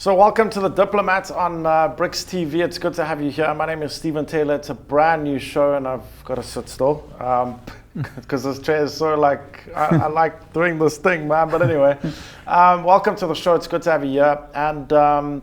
So welcome to the Diplomat on BRICS TV. It's good to have you here. My name is Stephen Taylor. It's a brand new show and I've got to sit still because this chair is so I like doing this thing, man. But anyway, welcome to the show. It's good to have you here. And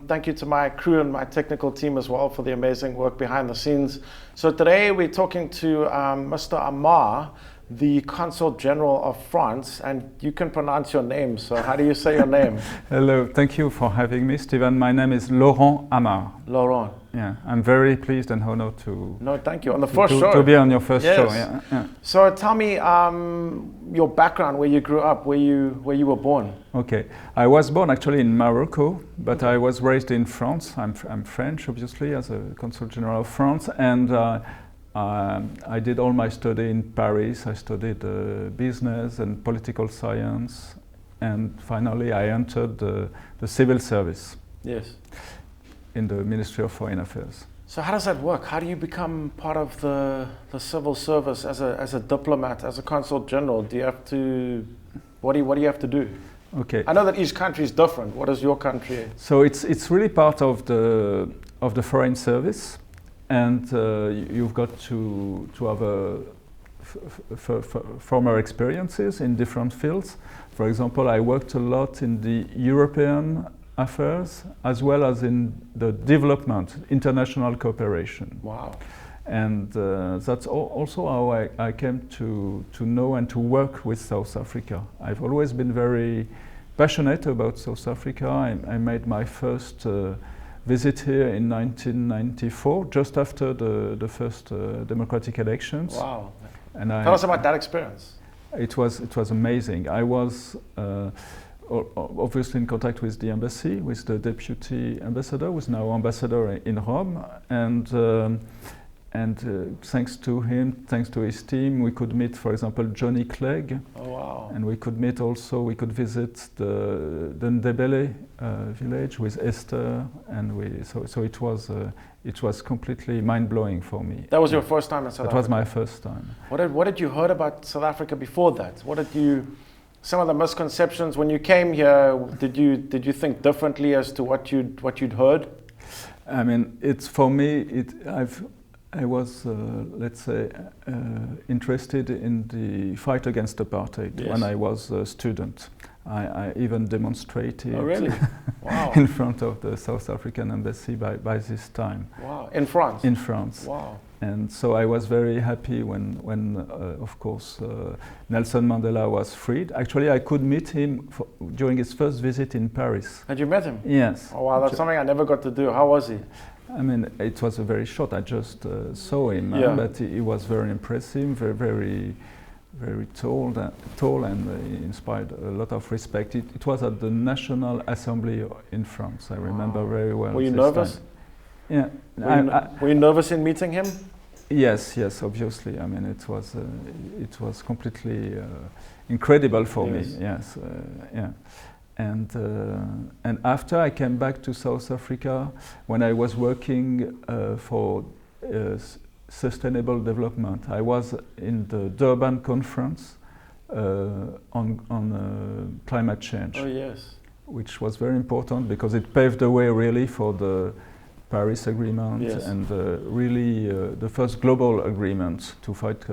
thank you to my crew and my technical team as well for the amazing work behind the scenes. So today we're talking to Mr. Amar, the Consul General of France, and you can pronounce your name, so how do you say your name? Hello, thank you for having me, Stephen. My name is Laurent Amar. Laurent. Yeah, I'm very pleased and honored to... No, thank you. On the first show. To be on your first yes. show, yeah. So tell me your background, where you grew up, where you were born. Okay, I was born actually in Morocco, but I was raised in France. I'm French, obviously, as a Consul General of France, and I did all my study in Paris. I studied business and political science, and finally I entered the civil service. Yes. In the Ministry of Foreign Affairs. So how does that work? How do you become part of the civil service as a diplomat, as a Consul General? Do you have to? What do you have to do? Okay. I know that each country is different. What is your country? So it's really part of the foreign service. And you've got to have former experiences in different fields. For example, I worked a lot in the European affairs as well as in the development, international cooperation. Wow. And that's also how I came to know and to work with South Africa. I've always been very passionate about South Africa. I made my first visit here in 1994, just after the first democratic elections. Wow! And tell us about that experience. It was amazing. I was obviously in contact with the embassy, with the deputy ambassador, who is now ambassador in Rome, and thanks to him, thanks to his team, we could meet, for example, Johnny Clegg. Oh, wow. And we could meet also, we could visit the Ndebele village with Esther, and so it was completely mind-blowing for me. That was your first time in South Africa? That was my first time. What did you heard about South Africa before that? Some of the misconceptions when you came here, did you think differently as to what you'd heard? I mean, it's for me, I was, let's say, interested in the fight against apartheid. Yes. When I was a student. I even demonstrated Wow. in front of the South African embassy by this time. Wow, in France? In France. Wow. And so I was very happy when of course, Nelson Mandela was freed. Actually, I could meet him during his first visit in Paris. And you met him? Yes. Oh, wow, that's something I never got to do. How was he? I mean, it was a very short. I just saw him, but he was very impressive, very tall, and inspired a lot of respect. It was at the National Assembly in France. I remember very well. Were you nervous? Yeah. Were you nervous in meeting him? Yes, obviously. I mean, it was completely incredible for me. Yes, yeah. And after I came back to South Africa, when I was working for sustainable development, I was in the Durban conference on climate change. Oh yes. Which was very important because it paved the way really for the Paris Agreement and really the first global agreement to fight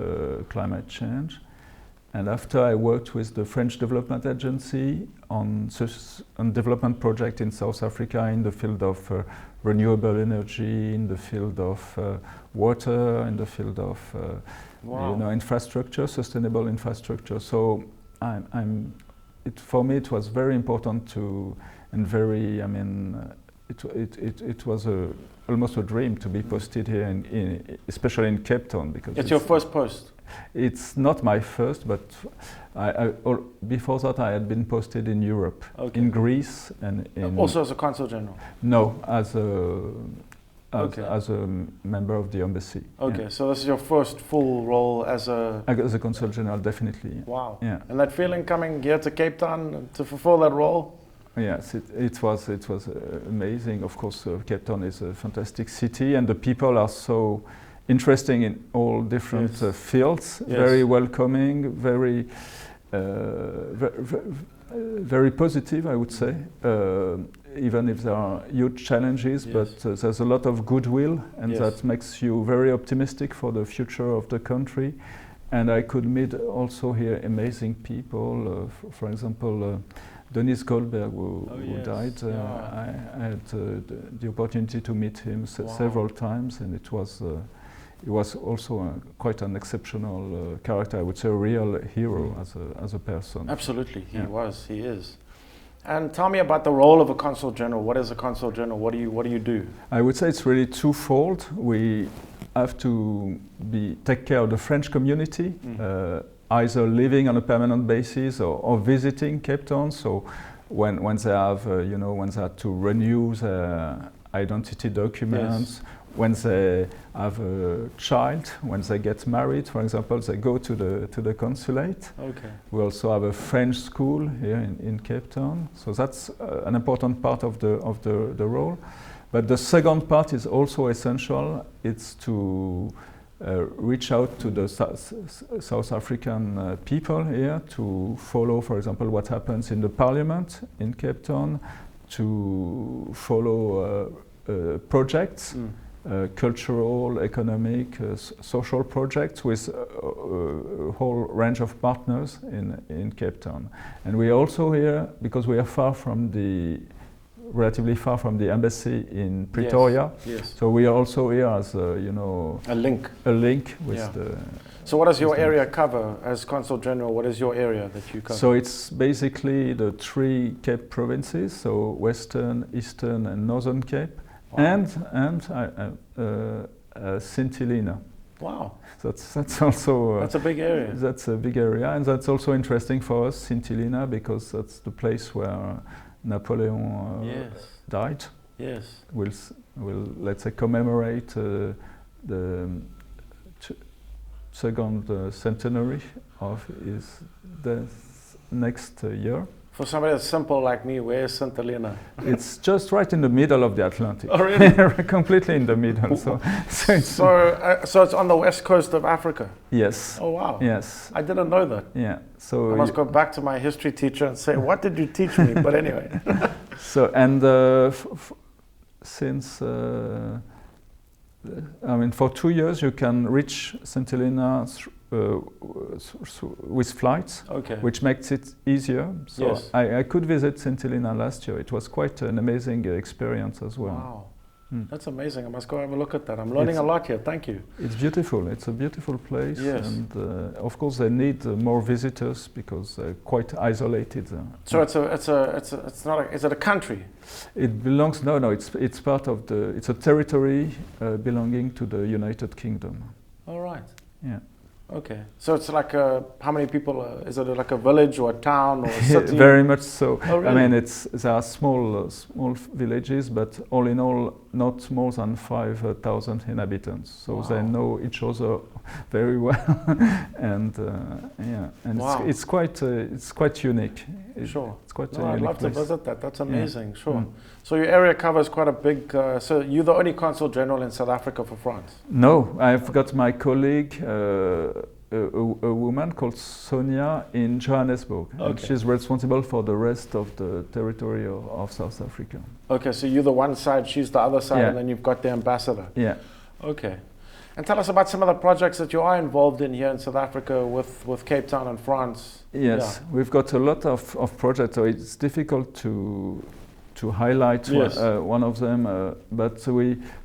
climate change. And after I worked with the French Development Agency on development project in South Africa in the field of renewable energy, in the field of water, in the field of infrastructure, sustainable infrastructure. So for me it was very important it was almost a dream to be posted here, especially in Cape Town, because it's your first post. It's not my first, but before that I had been posted in Europe, in Greece, and also as a Consul General. No, as a member of the embassy. Okay, so this is your first full role as a Consul General, definitely. Wow. Yeah. And that feeling coming here to Cape Town to fulfill that role? Yes, it was amazing. Of course, Cape Town is a fantastic city, and the people are so interesting in all different fields. Very welcoming, very very positive, I would say, even if there are huge challenges, but there's a lot of goodwill, and that makes you very optimistic for the future of the country. And I could meet also here amazing people, for example, Dennis Goldberg, who died. I had the opportunity to meet him several times, and it was also quite an exceptional character. I would say a real hero as a person. Absolutely, he is. And tell me about the role of a Consul General. What is a Consul General? What do you do? I would say it's really twofold. We have to take care of the French community, either living on a permanent basis or visiting Cape Town. So when they have, when they have to renew their identity documents, when they have a child, when they get married, for example, they go to the consulate. Okay. We also have a French school here in Cape Town. So that's an important part of the role. But the second part is also essential. It's to reach out to the South African people here, to follow, for example, what happens in the parliament in Cape Town, to follow projects, cultural, economic, social projects with a whole range of partners in Cape Town. And we are also here because we are relatively far from the embassy in Pretoria. Yes. So we are also here as a link with the. So what does your area cover as Consul General? What is your area that you cover? So it's basically the 3 Cape provinces, so Western, Eastern, and Northern Cape, and St Helena. Wow. That's also that's a big area. That's a big area, and that's also interesting for us, St Helena, because that's the place where Napoleon died. Yes. We'll let's say commemorate the second centenary of his death next year. For somebody that's simple like me, where is St Helena? It's just right in the middle of the Atlantic. Oh, really? Completely in the middle. So it's on the west coast of Africa? Yes. Oh, wow. Yes. I didn't know that. Yeah. So I must go back to my history teacher and say, what did you teach me? But anyway. So, and since, for 2 years you can reach St Helena with flights, which makes it easier. So I could visit St Helena last year. It was quite an amazing experience as well. Wow. That's amazing. I must go have a look at that. I'm learning a lot here. Thank you. It's beautiful. It's a beautiful place. Yes. And of course they need more visitors because they're quite isolated. So is it a country? It belongs, no, it's part of it's a territory belonging to the United Kingdom. All right. Yeah. Okay, so it's like how many people? Is it like a village or a town or a city? Very much so. Oh, really? I mean, there are small villages, but all in all, not more than 5,000 inhabitants. So they know each other very well, and it's quite unique. Sure, it's quite. I'd love to visit that. That's amazing. Yeah. Sure. So your area covers quite a big. So you're the only Consul General in South Africa for France? No, I've got my colleague. A woman called Sonia in Johannesburg, and she's responsible for the rest of the territory of South Africa. Okay, so you're the one side, she's the other side, and then you've got the ambassador. Yeah. Okay. And tell us about some of the projects that you are involved in here in South Africa with Cape Town and France. Yes, we've got a lot of projects, so it's difficult to highlight one of them, but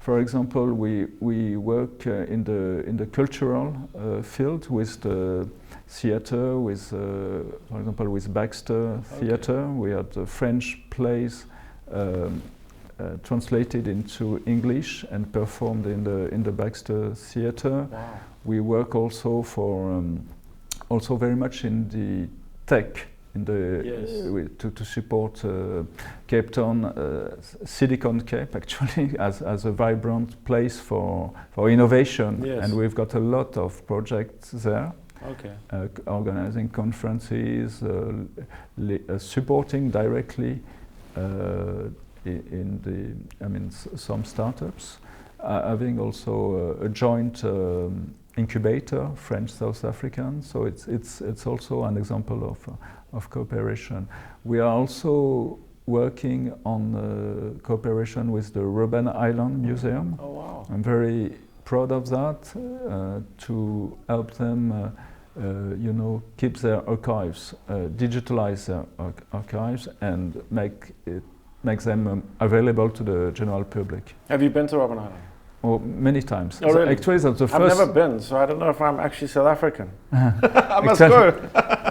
for example, we work in the cultural field with the theater, for example, with Baxter Theater. We had the French plays translated into English and performed in the Baxter Theater. Wow. We work also also very much in the tech. To support Cape Town, Silicon Cape actually as a vibrant place for innovation, and we've got a lot of projects there. Organizing conferences, supporting directly some startups, having also a joint incubator, French-South African. So it's also an example of cooperation. We are also working on cooperation with the Robben Island Museum. Oh wow! I'm very proud of that, to help them, keep their archives, digitalize their archives, and make them available to the general public. Have you been to Robben Island? Oh, many times. Oh, really? Actually, that's the first. I've never been, so I don't know if I'm actually South African. I must go.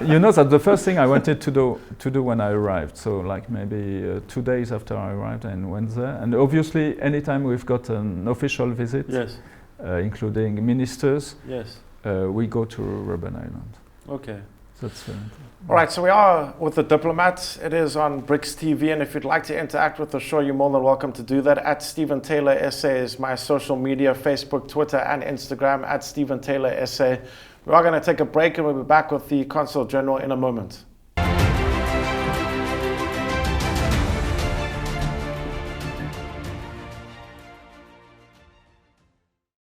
You know that the first thing I wanted to do when I arrived. So like maybe 2 days after I arrived, I went there. And obviously, anytime we've got an official visit, yes, including ministers, yes, we go to Robben Island. Okay. That's all right, so we are with the Diplomat. It is on BRICS TV, and if you'd like to interact with the show, you're more than welcome to do that. At Stephen Taylor SA is my social media, Facebook, Twitter, and Instagram, at Stephen Taylor SA. We are going to take a break, and we'll be back with the Consul General in a moment.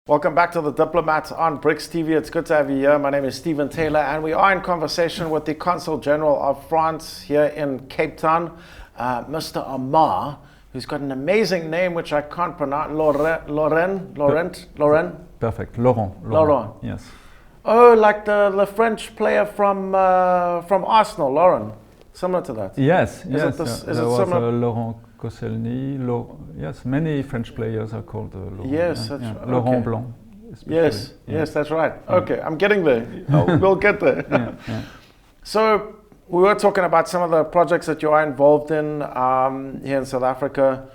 Welcome back to the Diplomat on BRICS TV. It's good to have you here. My name is Stephen Taylor, and we are in conversation with the Consul General of France here in Cape Town, Mr. Amar, who's got an amazing name which I can't pronounce. Laurent. Perfect. Laurent. Laurent. Yes. Oh, like the French player from Arsenal, Laurent. Similar to that. Yes. Is it similar? Laurent Koscielny. Yes, many French players are called Laurent. Yes, that's right. Laurent Okay. Blanc. Yes, yes, that's right. Okay, I'm getting there. We'll get there. Yeah. So we were talking about some of the projects that you are involved in here in South Africa.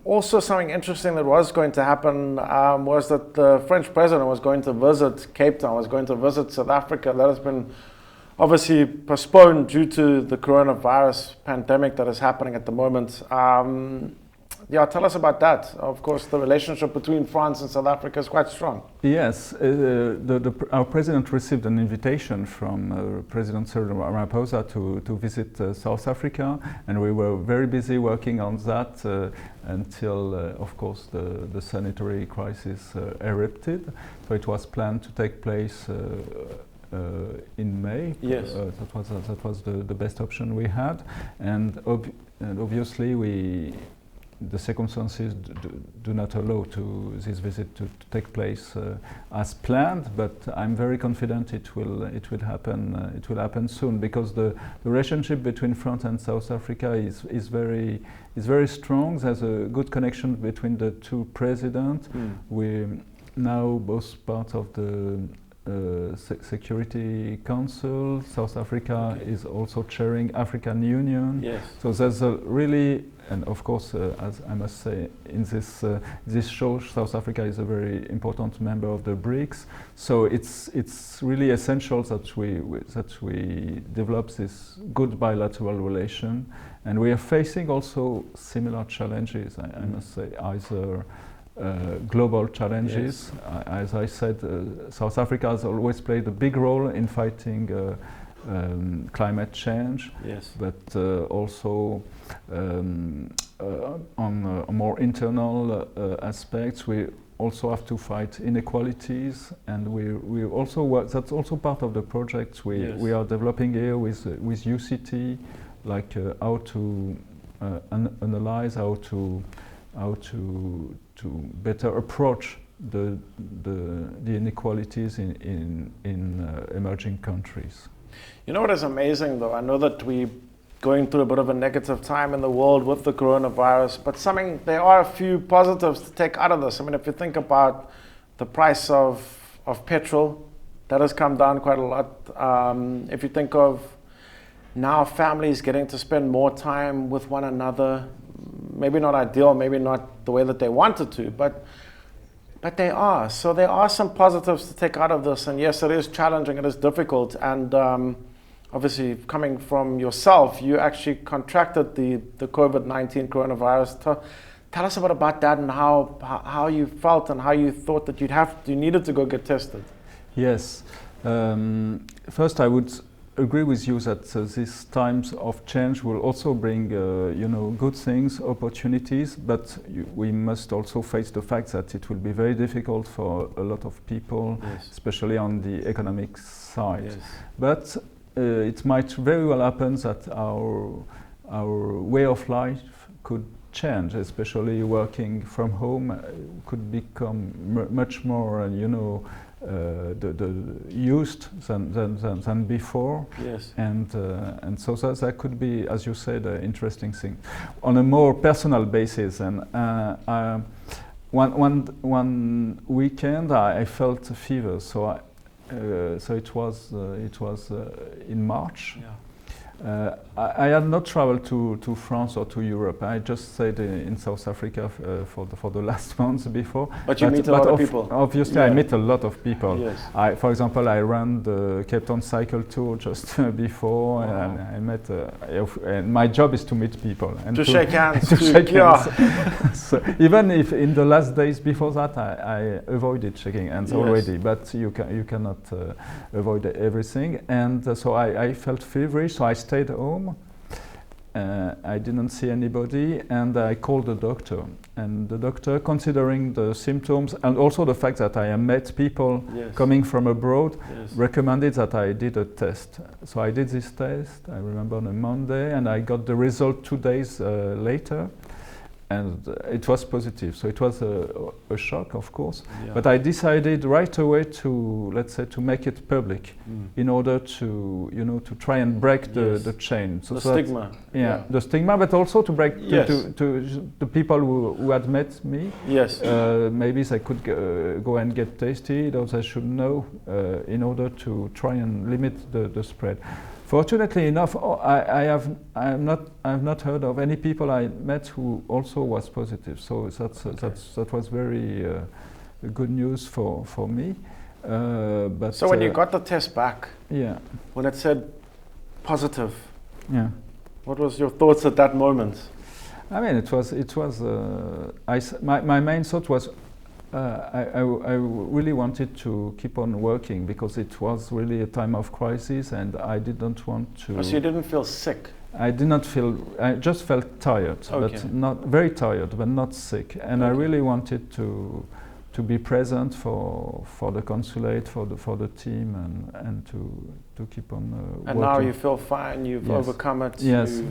Also, something interesting that was going to happen was that the French president was going to visit Cape Town, was going to visit South Africa. That has been obviously postponed due to the coronavirus pandemic that is happening at the moment. Tell us about that. Of course, the relationship between France and South Africa is quite strong. Yes, our president received an invitation from President Cyril Ramaphosa to visit South Africa, and we were very busy working on that until, of course, the sanitary crisis erupted. So it was planned to take place in May. Yes. That was the best option we had, and obviously the circumstances do not allow this visit to take place as planned. But I'm very confident it will happen. It will happen soon, because the relationship between France and South Africa is very strong. There's a good connection between the two presidents. We're now both part of the Security Council. South Africa is also chairing African Union. Yes. So there's a really, and of course, as I must say, in this show, South Africa is a very important member of the BRICS. So it's really essential that we develop this good bilateral relation, and we are facing also similar challenges. I must say, either global challenges. Yes. As I said, South Africa has always played a big role in fighting climate change. Yes. But also on more internal aspects, we also have to fight inequalities, and we also work. That's also part of the projects we are developing here with UCT, like how to analyze, how to better approach the inequalities in emerging countries. You know what is amazing, though? I know that we're going through a bit of a negative time in the world with the coronavirus, but there are a few positives to take out of this. I mean, if you think about the price of petrol, that has come down quite a lot. If you think of now families getting to spend more time with one another, maybe not ideal, maybe not the way that they wanted to, but they are. So there are some positives to take out of this. And yes, it is challenging, it is difficult. And obviously, coming from yourself, you actually contracted the COVID-19 coronavirus. Tell us a bit about that and how you felt and how you thought that you needed to go get tested. Yes. First, I would agree with you that these times of change will also bring, good things, opportunities, but we must also face the fact that it will be very difficult for a lot of people, especially on the economic side. Yes. But it might very well happen that our way of life could change, especially working from home could become much more, used than before. Yes. And so that could be, as you said, an interesting thing. On a more personal basis, and one weekend I felt a fever, so it was in March. Yeah. I had not traveled to France or to Europe. I just stayed in South Africa for the last months before. But you meet a lot of people. Obviously, I meet a lot of people. Yes. For example, I ran the Cape Town cycle tour just before, and I met. And my job is to meet people and to shake hands. to shake hands. So even if in the last days before that, I avoided shaking hands already. But you cannot avoid everything. And so I felt feverish. So I stayed home. I didn't see anybody, and I called the doctor. And the doctor, considering the symptoms and also the fact that I met people coming from abroad, recommended that I did a test. So I did this test, I remember, on a Monday, and I got the result 2 days later. And it was positive, so it was a shock, of course. Yeah. But I decided right away to make it public, in order to try and break the chain. So the stigma. The stigma, but also to break to the people who had met me. Yes. Maybe they could go and get tested, or they should know, in order to try and limit the spread. Fortunately enough, I have not heard of any people I met who also was positive. So that was very good news for me. But so when you got the test back, when it said positive, what was your thoughts at that moment? I mean, it was. My main thought was. I really wanted to keep on working because it was really a time of crisis, and I didn't want to. So you didn't feel sick? I did not feel. I just felt tired, but not very tired, but not sick. And I really wanted to be present for the consulate, for the team, and to keep on. And working. Now you feel fine. You've overcome it. Yes,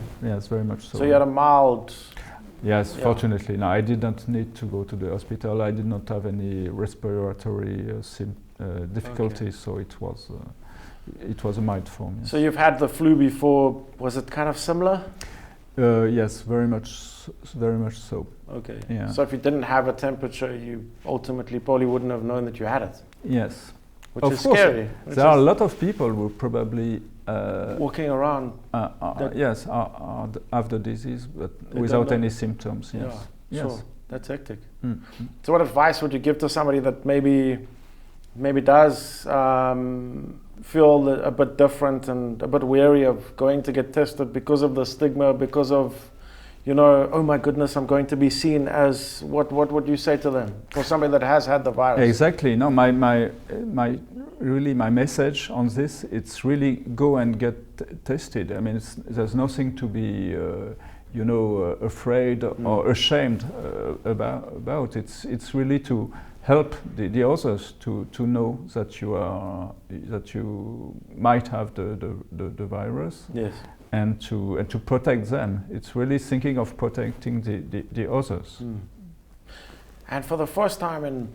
very much so. So you had a mild. Yes, fortunately. No, I didn't need to go to the hospital. I did not have any respiratory difficulties, so it was a mild form. Yes. So you've had the flu before. Was it kind of similar? Yes, very much so. Okay. Yeah. So if you didn't have a temperature, you ultimately probably wouldn't have known that you had it. Yes. Which is scary. There are a lot of people who probably walking around. Have the disease, but without any symptoms. Yes. Yeah, sure. That's hectic. So, what advice would you give to somebody that maybe does feel a bit different and a bit wary of going to get tested because of the stigma, because of, oh my goodness, I'm going to be seen as, what would you say to them for somebody that has had the virus? Exactly. No, my message on this, it's really go and get tested. I mean, there's nothing to be, afraid or ashamed about. It's really to help the others to know that you might have the virus. Yes. And to protect them. It's really thinking of protecting the others. And for the first time in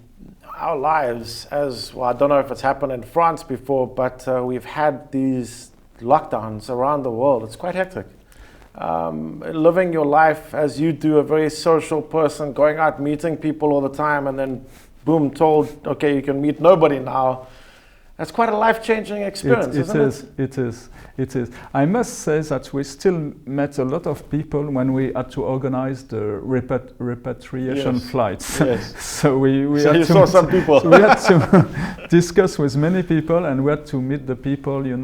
our lives, as well, I don't know if it's happened in France before, but we've had these lockdowns around the world. It's quite hectic. Living your life as you do, a very social person, going out meeting people all the time, and then boom, told, okay, you can meet nobody now. That's quite a life-changing experience, isn't it? It is. I must say that we still met a lot of people when we had to organize the repatriation flights. Yes. So you saw some people. So we had to discuss with many people, and we had to meet the people, in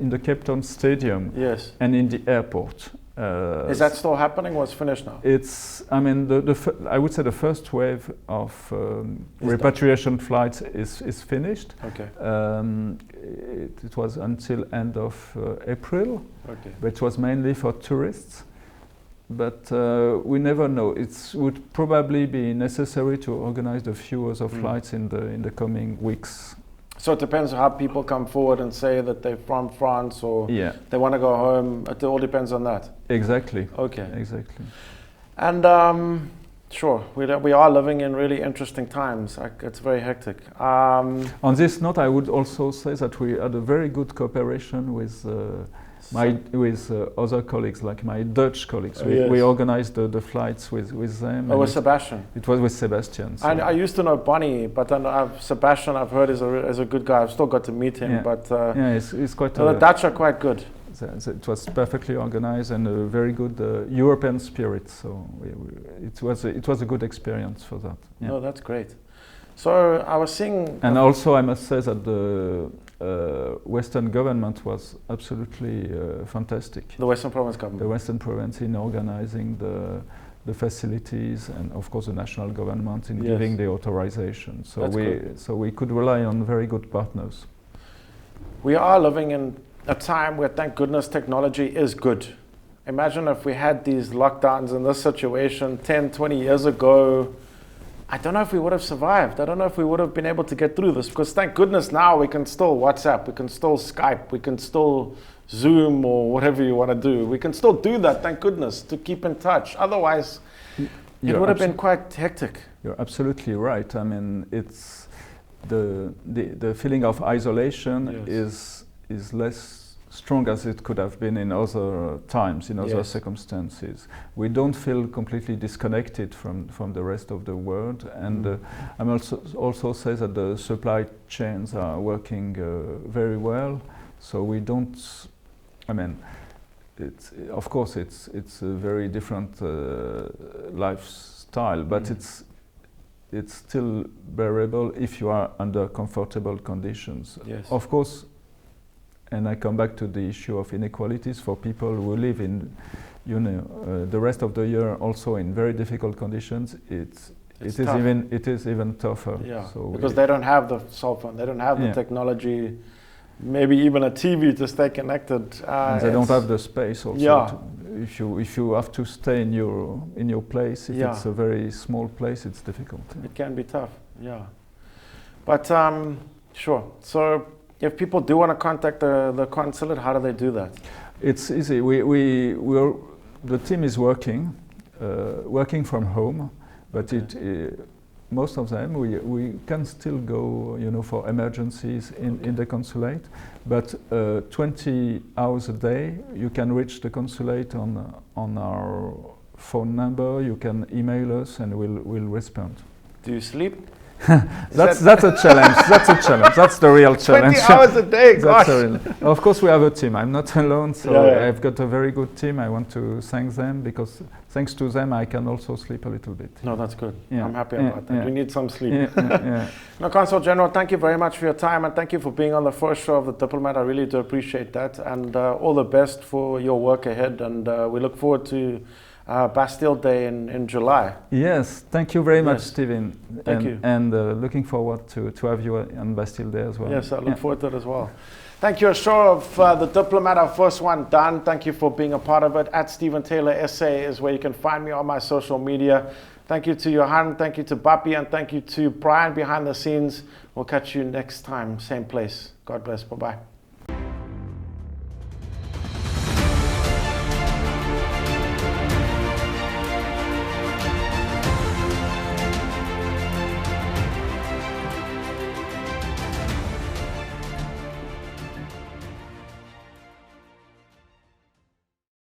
the Cape Town Stadium and in the airport. Is that still happening or it's finished now? It's, I mean, I would say the first wave of repatriation flights is finished. Okay. It was until end of April, okay. But it was mainly for tourists. But we never know. It would probably be necessary to organize a few other flights in the coming weeks. So it depends on how people come forward and say that they're from France or yeah. they want to go home. It all depends on that. Exactly. Okay. Exactly. And sure, we are living in really interesting times. It's very hectic. On this note, I would also say that we had a very good cooperation with other colleagues, like my Dutch colleagues. We organized the flights with them. Oh, with Sebastian? It was with Sebastian. So. I used to know Bonnie, but then Sebastian I've heard is a good guy. I've still got to meet him. Yeah. But yeah, it's quite. The Dutch are quite good. It was perfectly organized and a very good European spirit. So it was a good experience for that. Yeah. No, that's great. So I was seeing. And also, I must say that the Western government was absolutely fantastic. The Western Province government. The Western Province in organizing the facilities, and of course the national government in giving the authorization. So we could rely on very good partners. We are living in a time where, thank goodness, technology is good. Imagine if we had these lockdowns in this situation 10, 20 years ago. I don't know if we would have survived. I don't know if we would have been able to get through this, because thank goodness now we can still WhatsApp, we can still Skype, we can still Zoom or whatever you want to do. We can still do that, thank goodness, to keep in touch. Otherwise, it would have been quite hectic. You're absolutely right. I mean, it's the feeling of isolation is less strong as it could have been in other times, in other circumstances. We don't feel completely disconnected from the rest of the world, and I'm also say that the supply chains are working very well. So we don't. I mean, of course it's a very different lifestyle, but it's still bearable if you are under comfortable conditions. Yes. Of course. And I come back to the issue of inequalities for people who live in, the rest of the year also in very difficult conditions. It is even tougher. Yeah, so because they don't have the cell phone, they don't have the technology, maybe even a TV to stay connected. And they don't have the space also. Yeah. If you have to stay in your place, if it's a very small place, it's difficult. It can be tough. Yeah, but sure. So. If people do want to contact the consulate, how do they do that? It's easy. The team is working from home, but most of them we can still go, for emergencies in the consulate. But 20 hours a day, you can reach the consulate on our phone number. You can email us, and we'll respond. Do you sleep? That's a challenge. That's a challenge. That's the real challenge. 20 hours a day, gosh. Of course, we have a team. I'm not alone, so I've got a very good team. I want to thank them, because thanks to them, I can also sleep a little bit. No, that's good. Yeah. I'm happy about that. Yeah. We need some sleep. Yeah. No, Consul General, thank you very much for your time, and thank you for being on the first show of The Diplomat. I really do appreciate that, and all the best for your work ahead, and we look forward to Bastille Day in July. Yes, thank you very much, Stephen. Thank you. And looking forward to have you on Bastille Day as well. Yes, I look forward to it as well. Thank you. A show of The Diplomat, our first one done. Thank you for being a part of it. At Stephen Taylor SA is where you can find me on my social media. Thank you to Johan, thank you to Bapi, and thank you to Brian behind the scenes. We'll catch you next time, same place. God bless. Bye-bye.